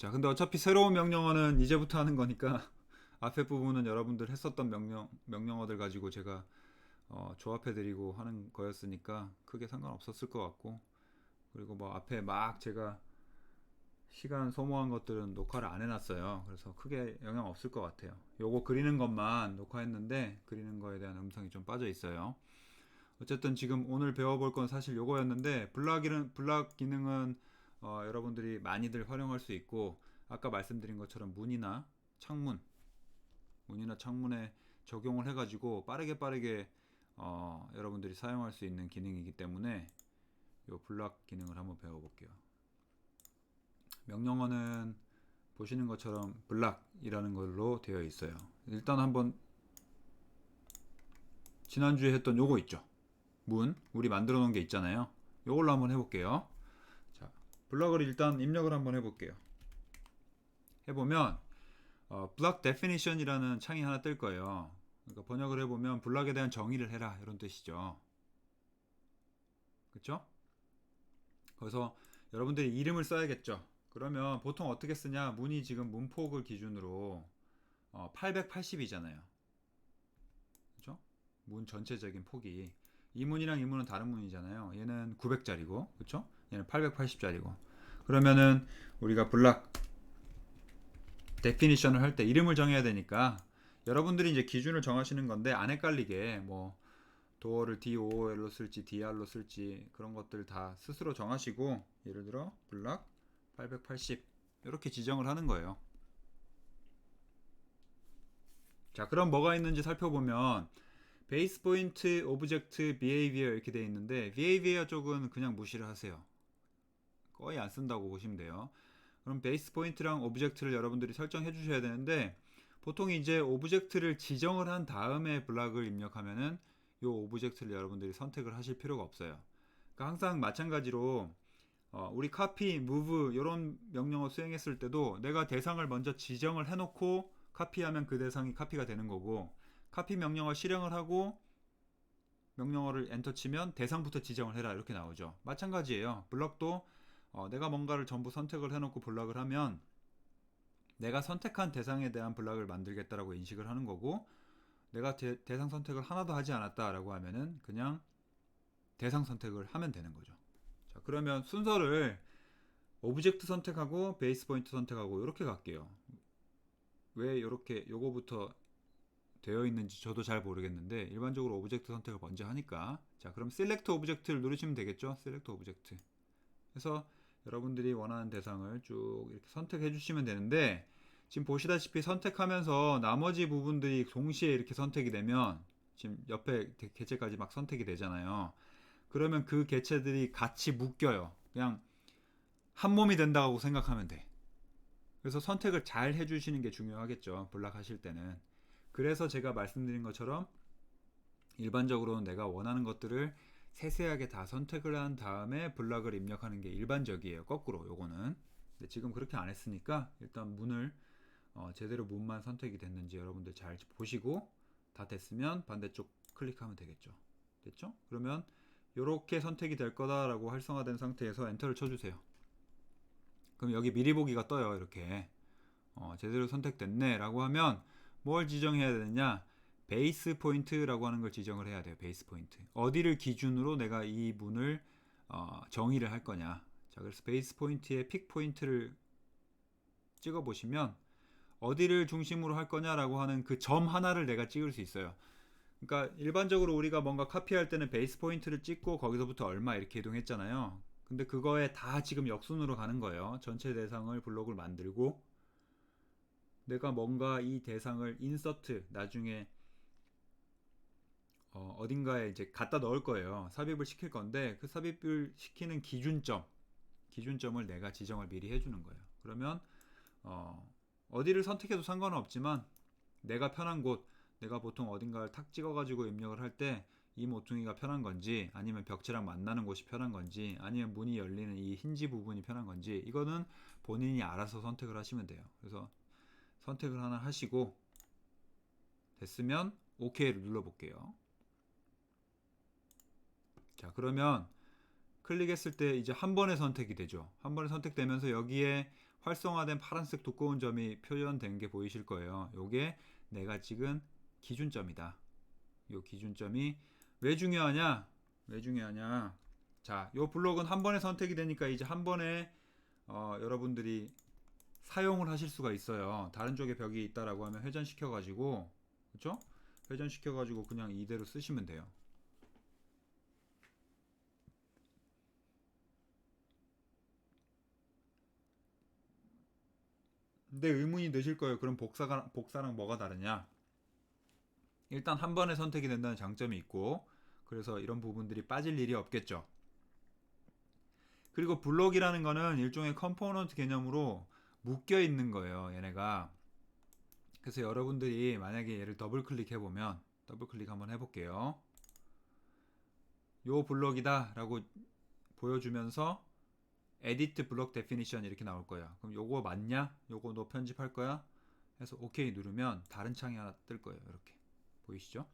자, 근데 어차피 새로운 명령어는 이제부터 하는 거니까 앞에 부분은 여러분들 했었던 명령어들 가지고 제가 조합해드리고 하는 거였으니까 크게 상관없었을 것 같고, 그리고 뭐 앞에 막 제가 시간 소모한 것들은 녹화를 안 해놨어요. 그래서 크게 영향 없을 것 같아요. 요거 그리는 것만 녹화했는데 그리는 거에 대한 음성이 좀 빠져 있어요. 어쨌든 지금 오늘 배워볼 건 사실 요거였는데, 블락 기능은 여러분들이 많이들 활용할 수 있고, 아까 말씀드린 것처럼 문이나 창문에 적용을 해가지고 빠르게 여러분들이 사용할 수 있는 기능이기 때문에 요 블락 기능을 한번 배워볼게요. 명령어는 보시는 것처럼 블락이라는 걸로 되어 있어요. 일단 한번 지난주에 했던 요거 있죠. 우리 만들어 놓은 게 있잖아요. 요걸로 한번 해볼게요. 자, 블락을 일단 입력을 한번 해볼게요. 해보면 블락 definition이라는 창이 하나 뜰 거예요. 그러니까 번역을 해보면 블락에 대한 정의를 해라, 이런 뜻이죠. 그쵸? 그래서 여러분들이 이름을 써야겠죠. 그러면 보통 어떻게 쓰냐, 문이 지금 문폭을 기준으로 880이잖아요. 그죠? 문 전체적인 폭이, 이 문이랑 이 문은 다른 문이잖아요. 얘는 900짜리고, 그쵸? 얘는 880짜리고. 그러면은 우리가 블락 데피니션을 할 때 이름을 정해야 되니까, 여러분들이 이제 기준을 정하시는 건데 안 헷갈리게 뭐 도어를 DOOL로 쓸지 DR로 쓸지 그런 것들 다 스스로 정하시고, 예를 들어 블락 880 이렇게 지정을 하는 거예요. 자, 그럼 뭐가 있는지 살펴보면 베이스 포인트, 오브젝트, 비헤이비어 이렇게 되어 있는데, 비헤이비어 쪽은 그냥 무시를 하세요. 거의 안 쓴다고 보시면 돼요. 그럼 베이스 포인트랑 오브젝트를 여러분들이 설정해 주셔야 되는데, 보통 이제 오브젝트를 지정을 한 다음에 블락을 입력하면은 이 오브젝트를 여러분들이 선택을 하실 필요가 없어요. 그러니까 항상 마찬가지로 우리 copy, move 이런 명령어 수행했을 때도 내가 대상을 먼저 지정을 해놓고 카피하면 그 대상이 카피가 되는 거고, 카피 명령어 실행을 하고 명령어를 엔터 치면 대상부터 지정을 해라 이렇게 나오죠. 마찬가지예요. 블럭도 내가 뭔가를 전부 선택을 해놓고 블럭을 하면 내가 선택한 대상에 대한 블럭을 만들겠다라고 인식을 하는 거고, 내가 대상 선택을 하나도 하지 않았다라고 하면은 그냥 대상 선택을 하면 되는 거죠. 자, 그러면 순서를 오브젝트 선택하고 베이스 포인트 선택하고 이렇게 갈게요. 왜 이렇게 요거부터 되어 있는지 저도 잘 모르겠는데, 일반적으로 오브젝트 선택을 먼저 하니까. 자, 그럼 셀렉트 오브젝트를 누르시면 되겠죠. 셀렉트 오브젝트 해서 여러분들이 원하는 대상을 쭉 이렇게 선택해 주시면 되는데, 지금 보시다시피 선택하면서 나머지 부분들이 동시에 이렇게 선택이 되면, 지금 옆에 개체까지 막 선택이 되잖아요. 그러면 그 개체들이 같이 묶여요. 그냥 한 몸이 된다고 생각하면 돼. 그래서 선택을 잘 해주시는 게 중요하겠죠. 블락 하실 때는. 그래서 제가 말씀드린 것처럼 일반적으로는 내가 원하는 것들을 세세하게 다 선택을 한 다음에 블락을 입력하는 게 일반적이에요. 거꾸로 요거는. 근데 지금 그렇게 안 했으니까 일단 문을 제대로 문만 선택이 됐는지 여러분들 잘 보시고, 다 됐으면 반대쪽 클릭하면 되겠죠. 됐죠? 그러면 이렇게 선택이 될 거다라고 활성화된 상태에서 엔터를 쳐주세요. 그럼 여기 미리 보기가 떠요. 이렇게 제대로 선택됐네 라고 하면 뭘 지정해야 되느냐, 베이스 포인트라고 하는 걸 지정을 해야 돼요. 베이스 포인트, 어디를 기준으로 내가 이 문을 정의를 할 거냐. 자, 그래서 베이스 포인트에 픽 포인트를 찍어 보시면 어디를 중심으로 할 거냐라고 하는 그 점 하나를 내가 찍을 수 있어요. 그러니까 일반적으로 우리가 뭔가 카피할 때는 베이스 포인트를 찍고 거기서부터 얼마 이렇게 이동했잖아요. 근데 그거에 다 지금 역순으로 가는 거예요. 전체 대상을 블록을 만들고 내가 뭔가 이 대상을 인서트 나중에 어딘가에 이제 갖다 넣을 거예요. 삽입을 시킬 건데 그 삽입을 시키는 기준점을 내가 지정을 미리 해주는 거예요. 그러면 어디를 선택해도 상관은 없지만 내가 편한 곳, 내가 보통 어딘가를 탁 찍어가지고 입력을 할 때 이 모퉁이가 편한 건지, 아니면 벽지랑 만나는 곳이 편한 건지, 아니면 문이 열리는 이 힌지 부분이 편한 건지, 이거는 본인이 알아서 선택을 하시면 돼요. 그래서 선택을 하나 하시고 됐으면 OK를 눌러볼게요. 자, 그러면 클릭했을 때 이제 한 번에 선택이 되죠. 한 번에 선택되면서 여기에 활성화된 파란색 두꺼운 점이 표현된 게 보이실 거예요. 요게 내가 찍은 기준점이다. 요 기준점이 왜 중요하냐? 왜 중요하냐? 자, 요 블록은 한 번에 선택이 되니까 이제 한 번에 여러분들이 사용을 하실 수가 있어요. 다른 쪽에 벽이 있다라고 하면 회전시켜 가지고, 그렇죠? 회전시켜 가지고 그냥 이대로 쓰시면 돼요. 근데 의문이 드실 거예요. 그럼 복사랑 뭐가 다르냐? 일단 한 번에 선택이 된다는 장점이 있고, 그래서 이런 부분들이 빠질 일이 없겠죠. 그리고 블록이라는 거는 일종의 컴포넌트 개념으로 묶여 있는 거예요. 얘네가. 그래서 여러분들이 만약에 얘를 더블 클릭해 보면, 더블 클릭 한번 해볼게요. 요 블록이다 라고 보여주면서 edit block definition 이렇게 나올 거야. 그럼 요거 맞냐? 요거 너 편집할 거야? 해서 OK 누르면 다른 창이 하나 뜰 거예요. 이렇게 보이시죠?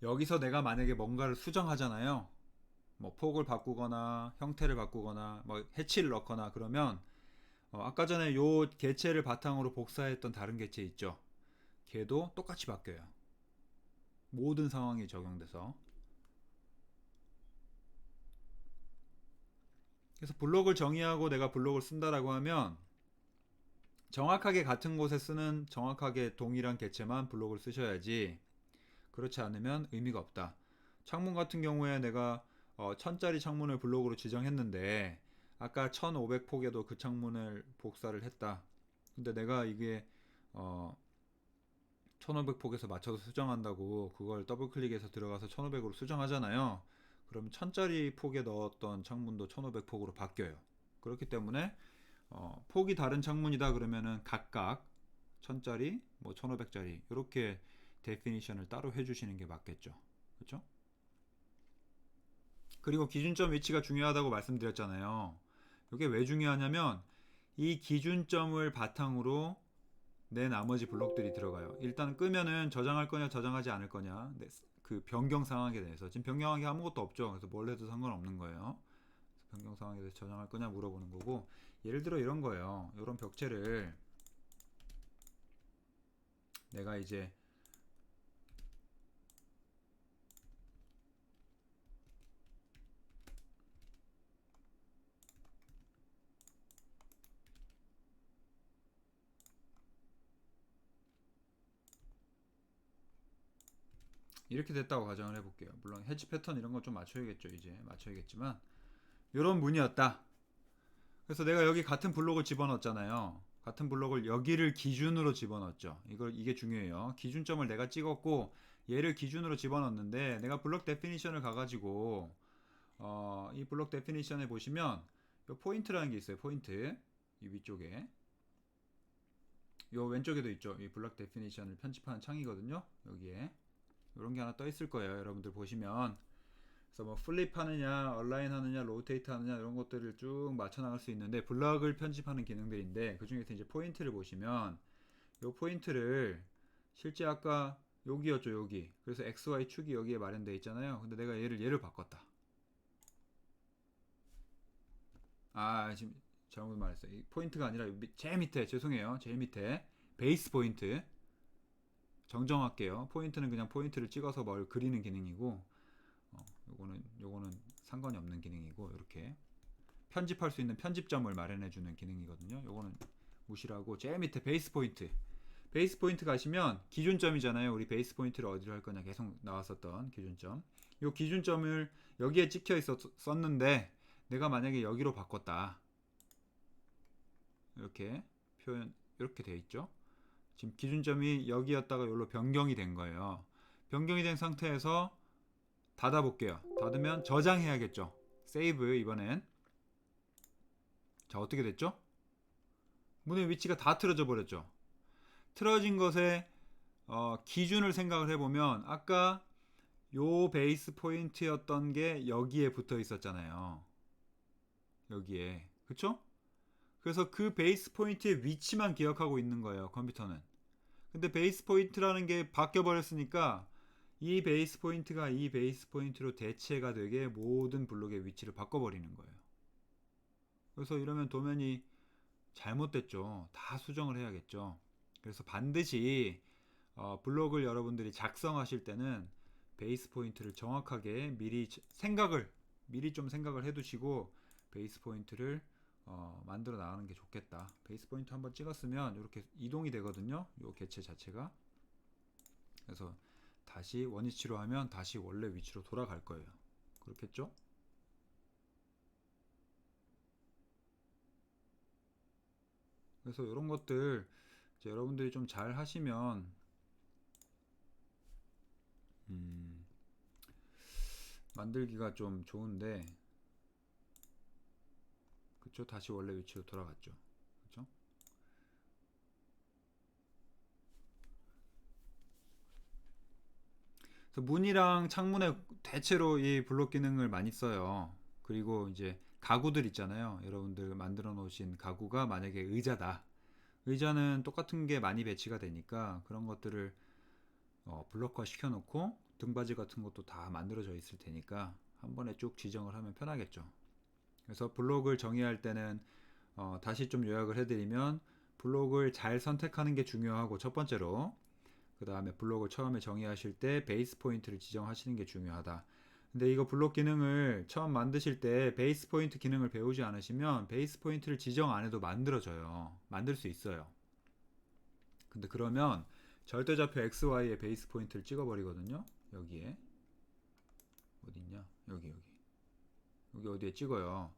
여기서 내가 만약에 뭔가를 수정하잖아요. 뭐 폭을 바꾸거나 형태를 바꾸거나 뭐 해치를 넣거나 그러면 아까 전에 요 개체를 바탕으로 복사했던 다른 개체 있죠. 걔도 똑같이 바뀌어요. 모든 상황이 적용돼서. 그래서 블록을 정의하고 내가 블록을 쓴다라고 하면 정확하게 같은 곳에 쓰는 정확하게 동일한 개체만 블록을 쓰셔야지, 그렇지 않으면 의미가 없다. 창문 같은 경우에 내가 1000짜리 창문을 블록으로 지정했는데 아까 1500폭에도 그 창문을 복사를 했다. 근데 내가 이게 1500폭에서 맞춰서 수정한다고 그걸 더블 클릭해서 들어가서 1500으로 수정하잖아요. 그럼 1000짜리 폭에 넣었던 창문도 1500폭으로 바뀌어요. 그렇기 때문에 폭이 다른 창문이다 그러면은 각각 1000짜리, 뭐 1500짜리 이렇게 데피니션을 따로 해주시는 게 맞겠죠. 그렇죠? 그리고 기준점 위치가 중요하다고 말씀드렸잖아요. 이게 왜 중요하냐면 이 기준점을 바탕으로 내 나머지 블록들이 들어가요. 일단 끄면은 저장할 거냐 저장하지 않을 거냐, 그 변경 상황에 대해서 지금 변경한 게 아무것도 없죠. 그래서 뭘 해도 상관없는 거예요. 변경 상황에 대해서 저장할 거냐 물어보는 거고, 예를 들어 이런 거예요. 이런 벽체를 내가 이제 이렇게 됐다고 가정을 해볼게요. 물론 해지 패턴 이런 거 좀 맞춰야겠죠. 이제 맞춰야겠지만 이런 문이었다. 그래서 내가 여기 같은 블록을 집어넣었잖아요. 같은 블록을 여기를 기준으로 집어넣었죠. 이게 중요해요. 기준점을 내가 찍었고 얘를 기준으로 집어넣었는데 내가 블록 데피니션을 가가지고 이 블록 데피니션에 보시면 요 포인트라는 게 있어요. 포인트 이 위쪽에 요 왼쪽에도 있죠. 이 블록 데피니션을 편집하는 창이거든요. 여기에 이런 게 하나 떠 있을 거예요. 여러분들 보시면. 그래서 뭐 플립 하느냐, 얼라인 하느냐, 로테이트 하느냐 이런 것들을 쭉 맞춰 나갈 수 있는데 블럭을 편집하는 기능들인데 그 중에서 이제 포인트를 보시면 요 포인트를 실제 아까 여기였죠, 여기. 그래서 XY 축이 여기에 마련되어 있잖아요. 근데 내가 얘를 바꿨다. 지금 잘못 말했어요. 이 포인트가 아니라 제일 밑에, 죄송해요. 제일 밑에 베이스 포인트 정정할게요. 포인트는 그냥 포인트를 찍어서 뭘 그리는 기능이고, 요거는 상관이 없는 기능이고, 이렇게 편집할 수 있는 편집점을 마련해 주는 기능이거든요. 요거는 무시하고 제일 밑에 베이스 포인트. 베이스 포인트 가시면 기준점이잖아요. 우리 베이스 포인트를 어디로 할 거냐 계속 나왔었던 기준점. 요 기준점을 여기에 찍혀 있었는데 내가 만약에 여기로 바꿨다. 이렇게 표현 이렇게 돼 있죠. 지금 기준점이 여기였다가 여기로 변경이 된 거예요. 변경이 된 상태에서 닫아 볼게요. 닫으면 저장해야겠죠. 세이브 이번엔. 자, 어떻게 됐죠? 문의 위치가 다 틀어져 버렸죠. 틀어진 것에 기준을 생각을 해보면 아까 요 베이스 포인트였던 게 여기에 붙어 있었잖아요. 여기에. 그쵸? 그래서 그 베이스 포인트의 위치만 기억하고 있는 거예요, 컴퓨터는. 근데 베이스 포인트라는 게 바뀌어 버렸으니까 이 베이스 포인트가 이 베이스 포인트로 대체가 되게 모든 블록의 위치를 바꿔버리는 거예요. 그래서 이러면 도면이 잘못됐죠. 다 수정을 해야겠죠. 그래서 반드시 블록을 여러분들이 작성하실 때는 베이스 포인트를 정확하게 미리 좀 생각을 해두시고 베이스 포인트를 만들어 나가는 게 좋겠다. 베이스 포인트 한번 찍었으면 이렇게 이동이 되거든요. 이 개체 자체가. 그래서 다시 원위치로 하면 다시 원래 위치로 돌아갈 거예요. 그렇겠죠? 그래서 이런 것들 이제 여러분들이 좀 잘 하시면 음, 만들기가 좀 좋은데, 그쵸? 다시 원래 위치로 돌아갔죠. 그쵸? 그래서 문이랑 창문에 대체로 이 블록 기능을 많이 써요. 그리고 이제 가구들 있잖아요. 여러분들 만들어 놓으신 가구가 만약에 의자다. 의자는 똑같은 게 많이 배치가 되니까 그런 것들을 블록화 시켜놓고 등받이 같은 것도 다 만들어져 있을 테니까 한 번에 쭉 지정을 하면 편하겠죠. 그래서 블록을 정의할 때는 다시 좀 요약을 해드리면 블록을 잘 선택하는 게 중요하고 첫 번째로, 그 다음에 블록을 처음에 정의하실 때 베이스 포인트를 지정하시는 게 중요하다. 근데 이거 블록 기능을 처음 만드실 때 베이스 포인트 기능을 배우지 않으시면 베이스 포인트를 지정 안 해도 만들어져요. 만들 수 있어요. 근데 그러면 절대좌표 XY의 베이스 포인트를 찍어버리거든요. 여기에 어딨냐? 여기 어디에 찍어요.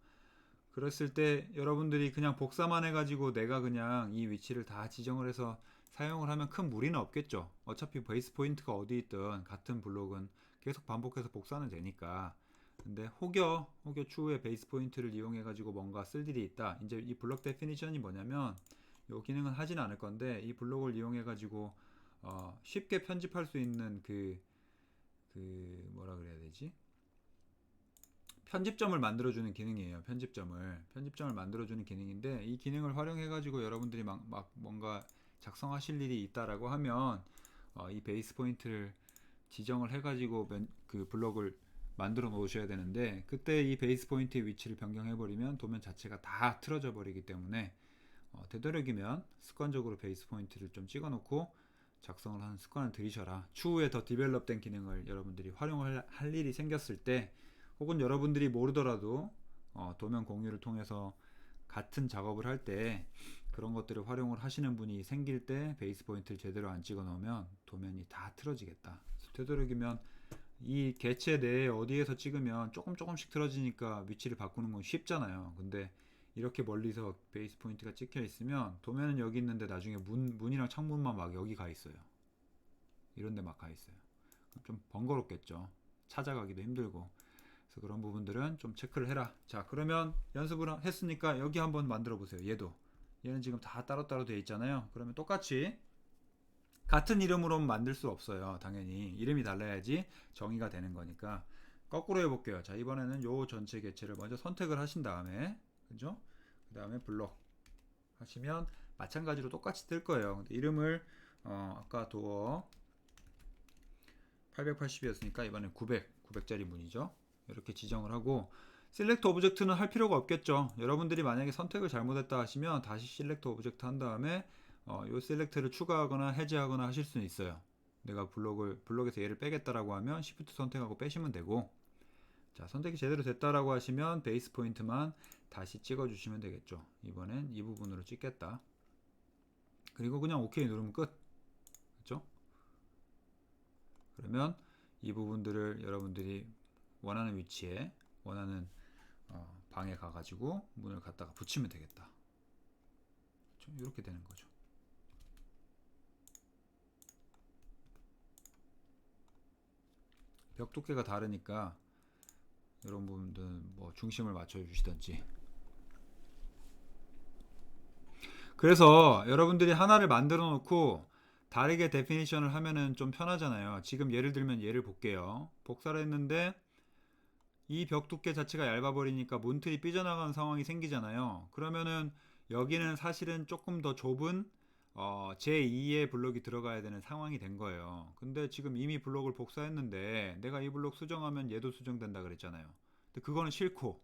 그랬을 때 여러분들이 그냥 복사만 해가지고 내가 그냥 이 위치를 다 지정을 해서 사용을 하면 큰 무리는 없겠죠. 어차피 베이스 포인트가 어디 있든 같은 블록은 계속 반복해서 복사는 되니까. 근데 혹여 추후에 베이스 포인트를 이용해가지고 뭔가 쓸 일이 있다. 이제 이 블록 데피니션이 뭐냐면 이 기능은 하진 않을 건데 이 블록을 이용해가지고 쉽게 편집할 수 있는 그 뭐라 그래야 되지? 편집점을 만들어주는 기능이에요. 편집점을 만들어주는 기능인데 이 기능을 활용해가지고 여러분들이 막 뭔가 작성하실 일이 있다라고 하면 이 베이스 포인트를 지정을 해가지고 그 블록을 만들어 놓으셔야 되는데 그때 이 베이스 포인트의 위치를 변경해버리면 도면 자체가 다 틀어져 버리기 때문에 되도록이면 습관적으로 베이스 포인트를 좀 찍어놓고 작성을 하는 습관을 들이셔라. 추후에 더 디벨롭된 기능을 여러분들이 활용을 할 일이 생겼을 때 혹은 여러분들이 모르더라도 도면 공유를 통해서 같은 작업을 할 때 그런 것들을 활용을 하시는 분이 생길 때 베이스 포인트를 제대로 안 찍어 놓으면 도면이 다 틀어지겠다. 되도록이면 이 개체 내에 어디에서 찍으면 조금씩 틀어지니까 위치를 바꾸는 건 쉽잖아요. 근데 이렇게 멀리서 베이스 포인트가 찍혀 있으면 도면은 여기 있는데 나중에 문이랑 창문만 막 여기 가 있어요. 이런 데 막 가 있어요. 좀 번거롭겠죠. 찾아가기도 힘들고. 그래서 그런 부분들은 좀 체크를 해라. 자, 그러면 연습을 했으니까 여기 한번 만들어 보세요. 얘는 지금 다 따로따로 되어 있잖아요. 그러면 똑같이 같은 이름으로는 만들 수 없어요. 당연히 이름이 달라야지 정의가 되는 거니까 거꾸로 해볼게요. 자, 이번에는 요 전체 개체를 먼저 선택을 하신 다음에, 그죠? 그 다음에 블록 하시면 마찬가지로 똑같이 뜰 거예요. 근데 이름을 아까 도어 880이었으니까 이번엔 900짜리 문이죠. 이렇게 지정을 하고 셀렉트 오브젝트는 할 필요가 없겠죠. 여러분들이 만약에 선택을 잘못했다 하시면 다시 셀렉트 오브젝트 한 다음에 요 셀렉트를 추가하거나 해제하거나 하실 수는 있어요. 내가 블록에서 얘를 빼겠다라고 하면 Shift 선택하고 빼시면 되고, 자, 선택이 제대로 됐다라고 하시면 베이스 포인트만 다시 찍어 주시면 되겠죠. 이번엔 이 부분으로 찍겠다. 그리고 그냥 OK 누르면 끝. 그렇죠? 그러면 이 부분들을 여러분들이 원하는 위치에 원하는 방에 가가지고 문을 갖다가 붙이면 되겠다. 그렇죠? 이렇게 되는 거죠. 벽 두께가 다르니까 이런 부분들은 뭐 중심을 맞춰 주시던지. 그래서 여러분들이 하나를 만들어 놓고 다르게 데피니션을 하면은 좀 편하잖아요. 지금 예를 들면 얘를 볼게요. 복사를 했는데 이 벽 두께 자체가 얇아 버리니까 문틀이 삐져나가는 상황이 생기잖아요. 그러면은 여기는 사실은 조금 더 좁은 제2의 블록이 들어가야 되는 상황이 된 거예요. 근데 지금 이미 블록을 복사했는데 내가 이 블록 수정하면 얘도 수정된다 그랬잖아요. 근데 그거는 싫고,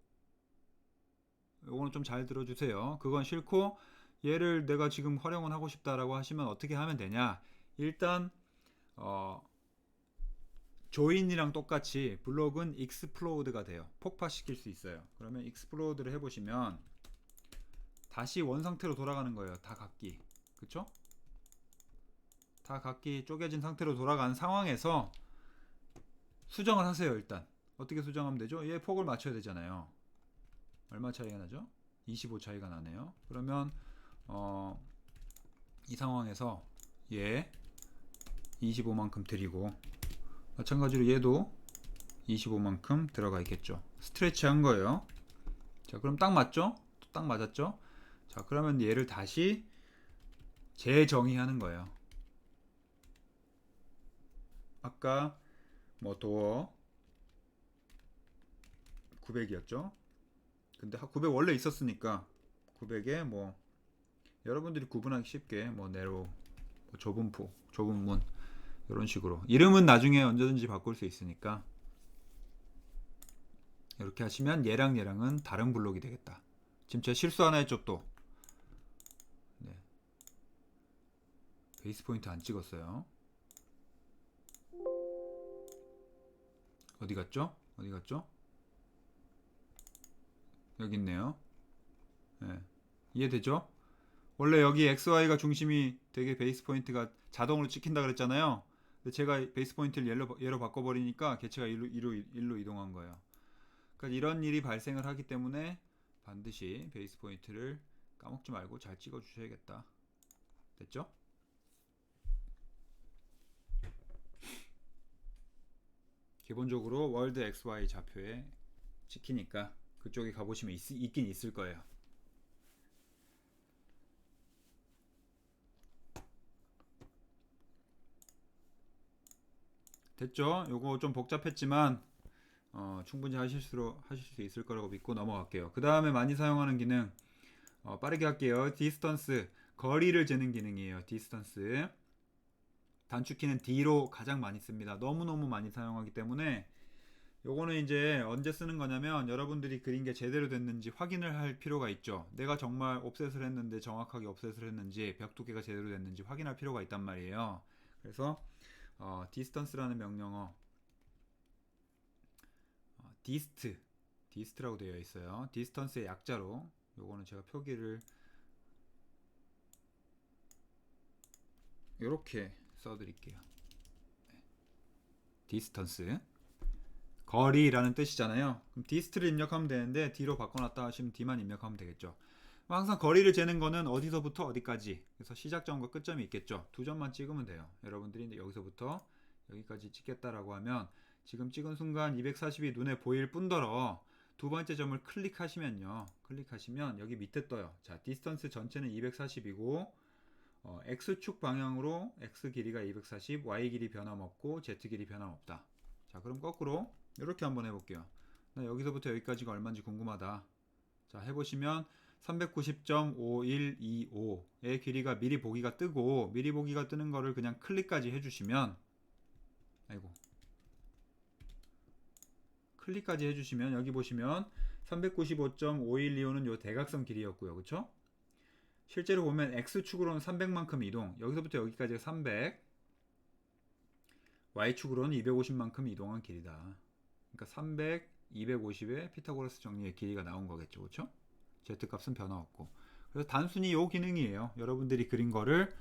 요거는 좀 잘 들어주세요. 그건 싫고 얘를 내가 지금 활용은 하고 싶다라고 하시면 어떻게 하면 되냐? 일단 조인이랑 똑같이 블록은 익스플로드가 돼요. 폭파시킬 수 있어요. 그러면 익스플로드를 해보시면 다시 원상태로 돌아가는 거예요. 다 각기. 그쵸? 다 각기 쪼개진 상태로 돌아가는 상황에서 수정을 하세요. 일단 어떻게 수정하면 되죠? 얘 폭을 맞춰야 되잖아요. 얼마 차이가 나죠? 25 차이가 나네요. 그러면 이 상황에서 얘 25만큼 드리고 마찬가지로 얘도 25만큼 들어가 있겠죠. 스트레치 한 거예요. 자, 그럼 딱 맞죠? 딱 맞았죠? 자, 그러면 얘를 다시 재정의하는 거예요. 아까 뭐 도어 900이었죠? 근데 900 원래 있었으니까 900에 뭐 여러분들이 구분하기 쉽게 뭐 네로, 뭐 좁은 폭, 좁은 문 이런 식으로 이름은 나중에 언제든지 바꿀 수 있으니까 이렇게 하시면 얘랑 얘랑은 다른 블록이 되겠다. 지금 제가 실수 하나 했죠 또. 네. 베이스 포인트 안 찍었어요. 어디 갔죠? 어디 갔죠? 여기 있네요. 네. 이해되죠? 원래 여기 XY가 중심이 되게 베이스 포인트가 자동으로 찍힌다 그랬잖아요. 근데 제가 베이스 포인트를 얘로 바꿔버리니까 개체가 일로 이동한 거예요. 그러니까 이런 일이 발생을 하기 때문에 반드시 베이스 포인트를 까먹지 말고 잘 찍어 주셔야겠다. 됐죠? 기본적으로 월드 XY 좌표에 찍히니까 그쪽에 가보시면 있긴 있을 거예요. 됐죠? 요거 좀 복잡했지만 충분히 하실 수 있을 거라고 믿고 넘어갈게요. 그 다음에 많이 사용하는 기능 빠르게 할게요. 디스턴스 거리를 재는 기능이에요. 디스턴스 단축키는 D로 가장 많이 씁니다. 너무너무 많이 사용하기 때문에 요거는 이제 언제 쓰는 거냐면 여러분들이 그린 게 제대로 됐는지 확인을 할 필요가 있죠. 내가 정말 옵셋을 했는데 정확하게 옵셋을 했는지 벽 두께가 제대로 됐는지 확인할 필요가 있단 말이에요. 그래서 디스턴스라는 명령어 디스트라고 되어 있어요. 디스턴스의 약자로 요거는 제가 표기를 이렇게 써드릴게요. 디스턴스 거리라는 뜻이잖아요. 그럼 디스트를 입력하면 되는데 D로 바꿔놨다 하시면 D만 입력하면 되겠죠. 항상 거리를 재는 거는 어디서부터 어디까지, 그래서 시작점과 끝점이 있겠죠. 두 점만 찍으면 돼요. 여러분들이 여기서부터 여기까지 찍겠다라고 하면 지금 찍은 순간 240이 눈에 보일 뿐더러 두 번째 점을 클릭하시면 여기 밑에 떠요. 자, 디스턴스 전체는 240이고 X축 방향으로 X 길이가 240, Y 길이 변함없고 Z 길이 변함없다. 자, 그럼 거꾸로 이렇게 한번 해볼게요. 나 여기서부터 여기까지가 얼마인지 궁금하다. 자, 해보시면 390.5125의 길이가 미리 보기가 뜨고, 미리 보기가 뜨는 거를 그냥 클릭까지 해주시면, 클릭까지 해주시면 여기 보시면 395.5125는 요 대각선 길이였고요. 그쵸? 실제로 보면 X축으로는 300만큼 이동, 여기서부터 여기까지가 300, Y축으로는 250만큼 이동한 길이다. 그러니까 300, 250의 피타고라스 정리의 길이가 나온 거겠죠. 그쵸? Z값은 변화 없고. 그래서 단순히 요 기능이에요. 여러분들이 그린 거를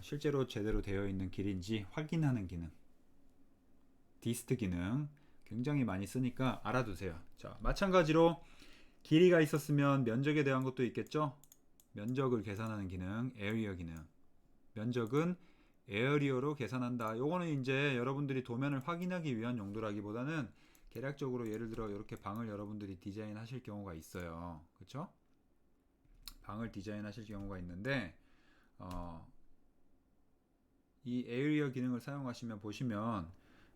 실제로 제대로 되어 있는 길인지 확인하는 기능. 디스트 기능 굉장히 많이 쓰니까 알아두세요. 자, 마찬가지로 길이가 있었으면 면적에 대한 것도 있겠죠. 면적을 계산하는 기능, 에어리어 기능. 면적은 에어리어로 계산한다. 요거는 이제 여러분들이 도면을 확인하기 위한 용도라기보다는 계략적으로 예를 들어 이렇게 방을 여러분들이 디자인 하실 경우가 있어요. 그쵸? 방을 디자인 하실 경우가 있는데 이 에어리어 기능을 사용하시면 보시면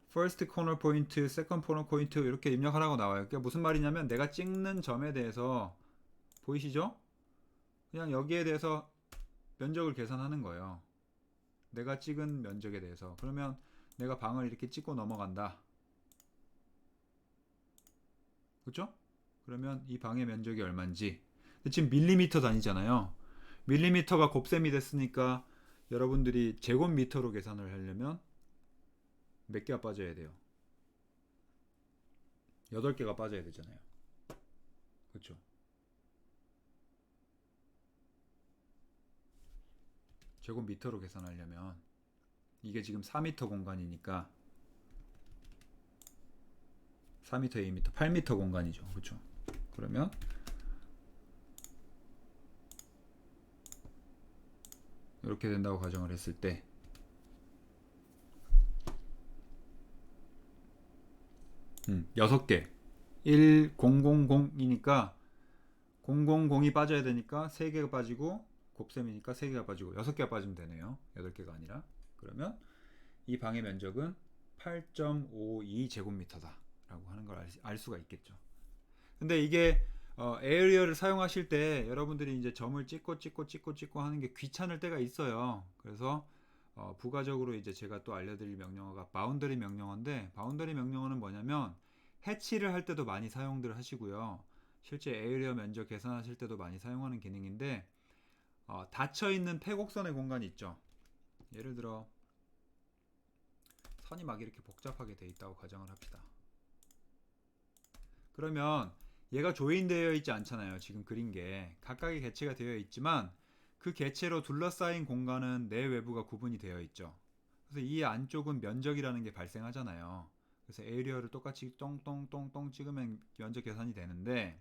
first corner point, second corner point 이렇게 입력하라고 나와요. 그게 무슨 말이냐면 내가 찍는 점에 대해서 보이시죠? 그냥 여기에 대해서 면적을 계산하는 거예요. 내가 찍은 면적에 대해서. 그러면 내가 방을 이렇게 찍고 넘어간다. 그쵸? 그러면 이 방의 면적이 얼마인지 지금 밀리미터 단위잖아요. 밀리미터가 곱셈이 됐으니까 여러분들이 제곱미터로 계산을 하려면 몇 개가 빠져야 돼요? 8개가 빠져야 되잖아요. 그렇죠? 제곱미터로 계산하려면 이게 지금 4m 공간이니까 4m, 2m, 8m 공간이죠. 그렇죠? 그러면 이렇게 된다고 가정을 했을 때 6개 1000이니까 000이 빠져야 되니까 3개가 빠지고 곱셈이니까 3개가 빠지고 6개가 빠지면 되네요. 8개가 아니라. 그러면 이 방의 면적은 8.52 제곱미터다 라고 하는 걸 알 수가 있겠죠. 근데 이게 에어리어를 사용하실 때 여러분들이 이제 점을 찍고 하는 게 귀찮을 때가 있어요. 그래서 부가적으로 이제 제가 또 알려드릴 명령어가 바운더리 명령어인데, 바운더리 명령어는 뭐냐면 해치를 할 때도 많이 사용들 하시고요. 실제 에어리어 면적 계산하실 때도 많이 사용하는 기능인데, 닫혀있는 폐곡선의 공간이 있죠. 예를 들어 선이 막 이렇게 복잡하게 돼 있다고 가정을 합시다. 그러면 얘가 조인되어 있지 않잖아요. 지금 그린 게 각각의 개체가 되어 있지만 그 개체로 둘러싸인 공간은 내 외부가 구분이 되어 있죠. 그래서 이 안쪽은 면적이라는 게 발생하잖아요. 그래서 에리어를 똑같이 똥똥똥똥 찍으면 면적 계산이 되는데,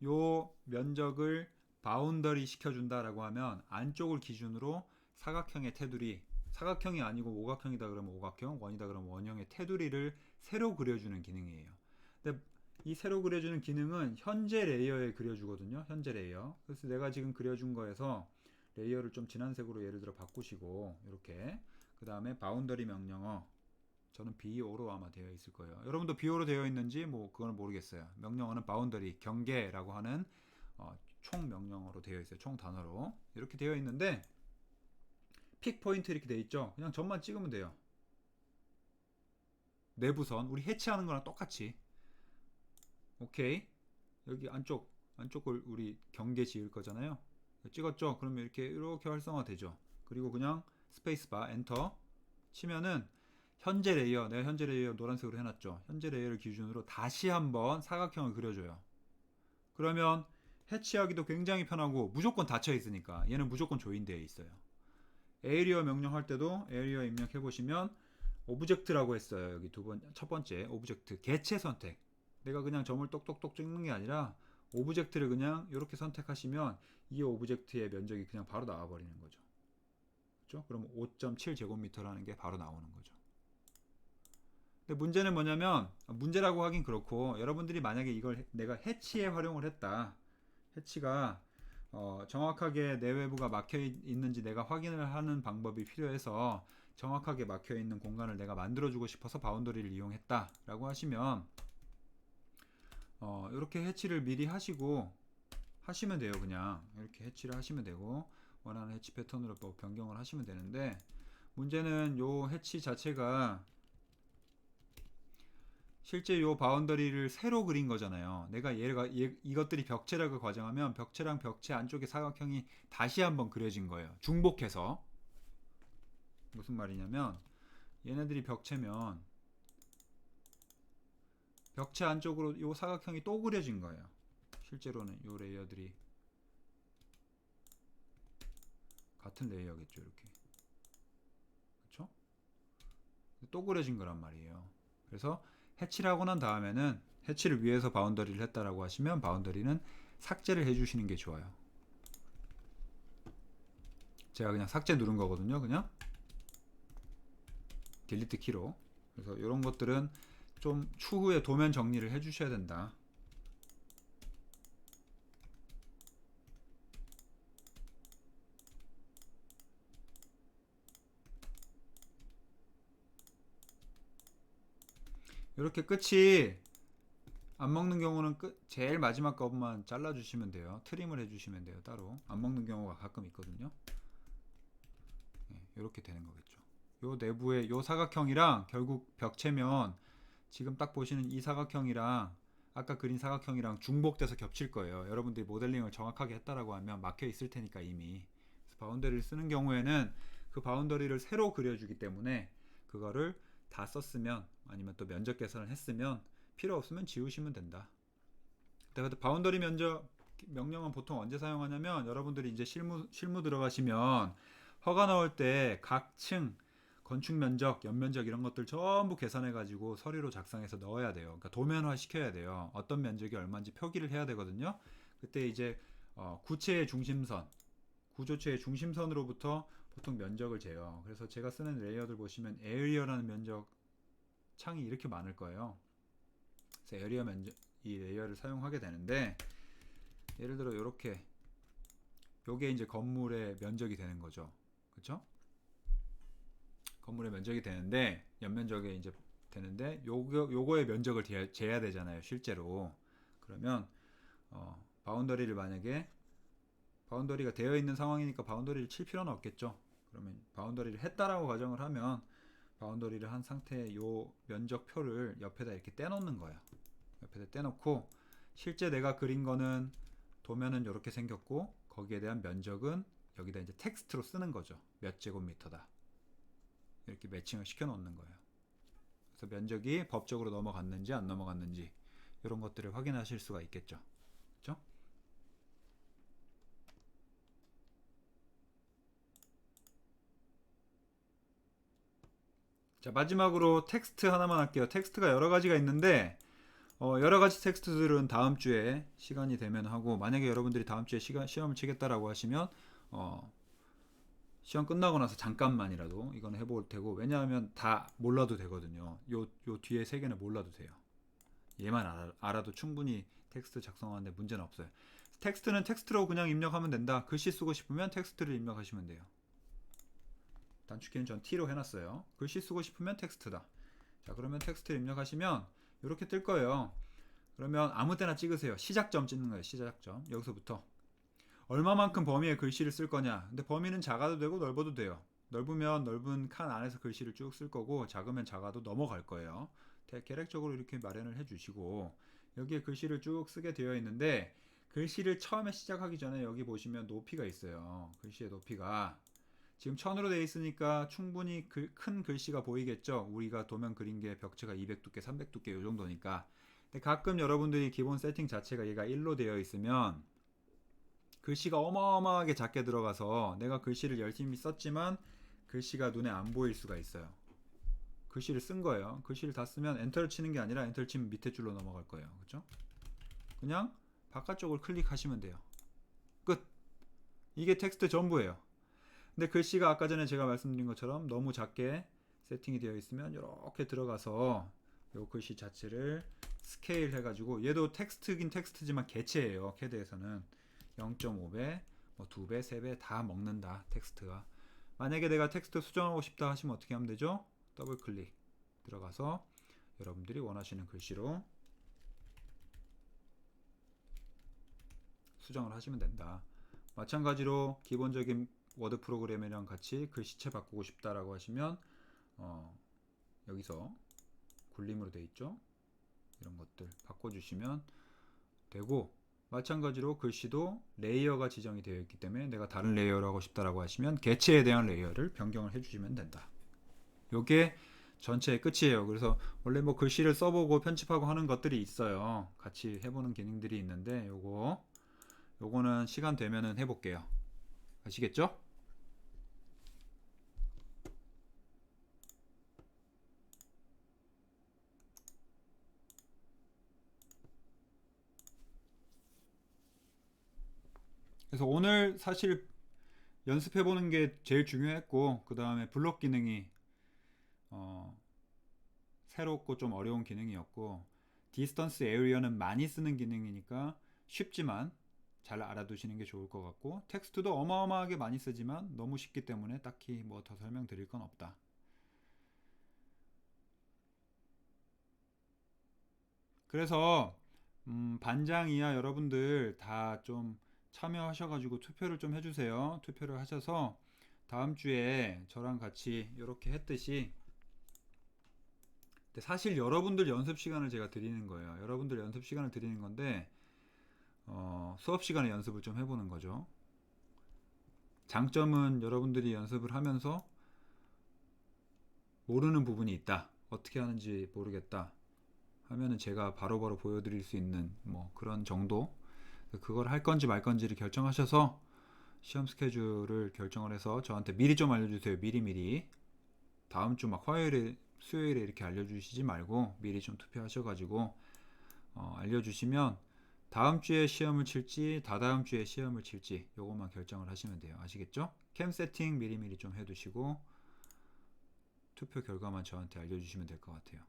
요 면적을 바운더리 시켜준다라고 하면 안쪽을 기준으로 사각형의 테두리, 사각형이 아니고 오각형이다 그러면 오각형, 원이다 그러면 원형의 테두리를 세로 그려주는 기능이에요. 근데 이 세로 그려주는 기능은 현재 레이어에 그려주거든요. 현재 레이어. 그래서 내가 지금 그려준 거에서 레이어를 좀 진한 색으로 예를 들어 바꾸시고 이렇게, 그 다음에 바운더리 명령어, 저는 BO로 아마 되어 있을 거예요. 여러분도 BO로 되어 있는지 뭐 그거는 모르겠어요. 명령어는 바운더리, 경계라고 하는 총 명령어로 되어 있어요. 총 단어로 이렇게 되어 있는데, 픽 포인트 이렇게 되어 있죠. 그냥 점만 찍으면 돼요. 내부선 우리 해치하는 거랑 똑같이. 오케이. 여기 안쪽을 우리 경계 지을 거잖아요. 찍었죠? 그러면 이렇게 활성화 되죠. 그리고 그냥 스페이스바 엔터 치면은 현재 레이어, 내가 현재 레이어 노란색으로 해놨죠. 현재 레이어를 기준으로 다시 한번 사각형을 그려줘요. 그러면 해치하기도 굉장히 편하고 무조건 닫혀 있으니까 얘는 무조건 조인되어 있어요. 에이리어 명령할 때도 에이리어 입력해 보시면 오브젝트라고 했어요. 여기 첫 번째 오브젝트 개체 선택. 내가 그냥 점을 똑똑똑 찍는 게 아니라 오브젝트를 그냥 이렇게 선택하시면 이 오브젝트의 면적이 그냥 바로 나와 버리는 거죠. 그렇죠? 그럼 5.7 제곱미터라는 게 바로 나오는 거죠. 근데 문제는 뭐냐면, 문제라고 하긴 그렇고, 여러분들이 만약에 이걸 내가 해치에 활용을 했다. 해치가 정확하게 내외부가 막혀 있는지 내가 확인을 하는 방법이 필요해서 정확하게 막혀 있는 공간을 내가 만들어 주고 싶어서 바운더리를 이용했다 라고 하시면 이렇게 해치를 미리 하시고 하시면 돼요. 그냥 이렇게 해치를 하시면 되고 원하는 해치 패턴으로 또 변경을 하시면 되는데, 문제는 요 해치 자체가 실제 요 바운더리를 세로 그린 거잖아요. 내가 이것들이 벽체라고 가정하면 벽체랑 벽체 안쪽에 사각형이 다시 한번 그려진 거예요. 중복해서. 무슨 말이냐면 얘네들이 벽체면 벽체 안쪽으로 요 사각형이 또 그려진 거예요. 실제로는 요 레이어들이 같은 레이어겠죠. 이렇게. 그렇죠? 또 그려진 거란 말이에요. 그래서 해치를 하고 난 다음에는 해치를 위해서 바운더리를 했다라고 하시면 바운더리는 삭제를 해주시는 게 좋아요. 제가 그냥 삭제 누른 거거든요. 그냥 딜리트 키로. 그래서 이런 것들은 좀 추후에 도면 정리를 해주셔야 된다. 이렇게 끝이 안 먹는 경우는 제일 마지막 것만 잘라주시면 돼요. 트림을 해주시면 돼요. 따로 안 먹는 경우가 가끔 있거든요. 이렇게 되는 거겠죠. 요 내부에 요 사각형이랑 결국 벽체면 지금 딱 보시는 이 사각형이랑 아까 그린 사각형이랑 중복돼서 겹칠 거예요. 여러분들이 모델링을 정확하게 했다라고 하면 막혀 있을 테니까 이미. 그래서 바운더리를 쓰는 경우에는 그 바운더리를 새로 그려주기 때문에 그거를 다 썼으면 아니면 또 면적 계산을 했으면 필요 없으면 지우시면 된다. 근데 바운더리 면적 명령은 보통 언제 사용하냐면 여러분들이 이제 실무 들어가시면 허가 나올 때 각 층 건축 면적, 연면적 이런 것들 전부 계산해 가지고 서류로 작성해서 넣어야 돼요. 그러니까 도면화 시켜야 돼요. 어떤 면적이 얼마인지 표기를 해야 되거든요. 그때 이제 구체의 중심선, 구조체의 중심선으로부터 보통 면적을 재요. 그래서 제가 쓰는 레이어들 보시면 에어리어라는 면적 창이 이렇게 많을 거예요. 그래서 에어리어 면적 이 레이어를 사용하게 되는데 예를 들어 이렇게 요게 이제 건물의 면적이 되는 거죠. 그렇죠? 건물의 면적이 되는데 연면적에 이제 되는데 요거의 면적을 재야 되잖아요. 실제로. 그러면 바운더리를 만약에 바운더리가 되어 있는 상황이니까 바운더리를 칠 필요는 없겠죠. 그러면 바운더리를 했다라고 가정을 하면 바운더리를 한 상태에 요 면적표를 옆에다 이렇게 떼놓는 거예요. 옆에다 떼놓고 실제 내가 그린 거는 도면은 이렇게 생겼고 거기에 대한 면적은 여기다 이제 텍스트로 쓰는 거죠. 몇 제곱미터다. 이렇게 매칭을 시켜 놓는 거예요. 그래서 면적이 법적으로 넘어갔는지 안 넘어갔는지 이런 것들을 확인하실 수가 있겠죠. 그렇죠? 자, 마지막으로 텍스트 하나만 할게요. 텍스트가 여러 가지가 있는데 여러 가지 텍스트들은 다음 주에 시간이 되면 하고 만약에 여러분들이 다음 주에 시험을 치겠다라고 하시면 시험 끝나고 나서 잠깐만이라도 이건 해볼 테고 왜냐하면 다 몰라도 되거든요. 요 뒤에 세 개는 몰라도 돼요. 얘만 알아도 충분히 텍스트 작성하는데 문제는 없어요. 텍스트는 텍스트로 그냥 입력하면 된다. 글씨 쓰고 싶으면 텍스트를 입력하시면 돼요. 단축키는 전 T로 해놨어요. 글씨 쓰고 싶으면 텍스트다. 자, 그러면 텍스트를 입력하시면 이렇게 뜰 거예요. 그러면 아무 때나 찍으세요. 시작점 찍는 거예요. 시작점. 여기서부터 얼마만큼 범위의 글씨를 쓸 거냐. 근데 범위는 작아도 되고 넓어도 돼요. 넓으면 넓은 칸 안에서 글씨를 쭉 쓸 거고 작으면 작아도 넘어갈 거예요. 계획적으로 이렇게 마련을 해주시고 여기에 글씨를 쭉 쓰게 되어 있는데 글씨를 처음에 시작하기 전에 여기 보시면 높이가 있어요. 글씨의 높이가 지금 1000으로 되어 있으니까 충분히 큰 글씨가 보이겠죠. 우리가 도면 그린 게 벽체가 200두께 300두께 이 정도니까. 근데 가끔 여러분들이 기본 세팅 자체가 얘가 1로 되어 있으면 글씨가 어마어마하게 작게 들어가서 내가 글씨를 열심히 썼지만 글씨가 눈에 안 보일 수가 있어요. 글씨를 쓴 거예요. 글씨를 다 쓰면 엔터를 치는 게 아니라 엔터를 치면 밑에 줄로 넘어갈 거예요. 그렇죠? 그냥 바깥쪽을 클릭하시면 돼요. 끝. 이게 텍스트 전부예요. 근데 글씨가 아까 전에 제가 말씀드린 것처럼 너무 작게 세팅이 되어 있으면 이렇게 들어가서 이 글씨 자체를 스케일 해가지고 얘도 텍스트긴 텍스트지만 개체예요. 캐드에서는 0.5배, 뭐 2배, 3배 다 먹는다. 텍스트가. 만약에 내가 텍스트 수정하고 싶다 하시면 어떻게 하면 되죠? 더블 클릭 들어가서 여러분들이 원하시는 글씨로 수정을 하시면 된다. 마찬가지로 기본적인 워드 프로그램이랑 같이 글씨체 바꾸고 싶다라고 하시면 여기서 굴림으로 되어 있죠. 이런 것들 바꿔주시면 되고 마찬가지로 글씨도 레이어가 지정이 되어 있기 때문에 내가 다른 레이어를 하고 싶다라고 하시면 개체에 대한 레이어를 변경을 해주시면 된다. 요게 전체의 끝이에요. 그래서 원래 뭐 글씨를 써보고 편집하고 하는 것들이 있어요. 같이 해보는 기능들이 있는데 요거는 시간 되면은 해볼게요. 아시겠죠? 그래서 오늘 사실 연습해보는 게 제일 중요했고 그 다음에 블록 기능이 새롭고 좀 어려운 기능이었고 디스턴스 에어리어는 많이 쓰는 기능이니까 쉽지만 잘 알아두시는 게 좋을 것 같고 텍스트도 어마어마하게 많이 쓰지만 너무 쉽기 때문에 딱히 뭐 더 설명드릴 건 없다. 그래서 반장 이하 여러분들 다 좀 참여하셔가지고 투표를 좀 해주세요. 투표를 하셔서 다음 주에 저랑 같이 이렇게 했듯이 근데 사실 여러분들 연습 시간을 제가 드리는 거예요. 여러분들 연습 시간을 드리는 건데 수업 시간에 연습을 좀 해보는 거죠. 장점은 여러분들이 연습을 하면서 모르는 부분이 있다. 어떻게 하는지 모르겠다. 하면은 제가 바로바로 보여드릴 수 있는 뭐 그런 정도. 그걸 할 건지 말 건지를 결정하셔서 시험 스케줄을 결정을 해서 저한테 미리 좀 알려주세요. 미리미리. 다음 주 막 화요일에 수요일에 이렇게 알려주시지 말고 미리 좀 투표하셔가지고 알려주시면 다음 주에 시험을 칠지 다다음 주에 시험을 칠지 요것만 결정을 하시면 돼요. 아시겠죠? 캠 세팅 미리미리 좀 해두시고 투표 결과만 저한테 알려주시면 될 것 같아요.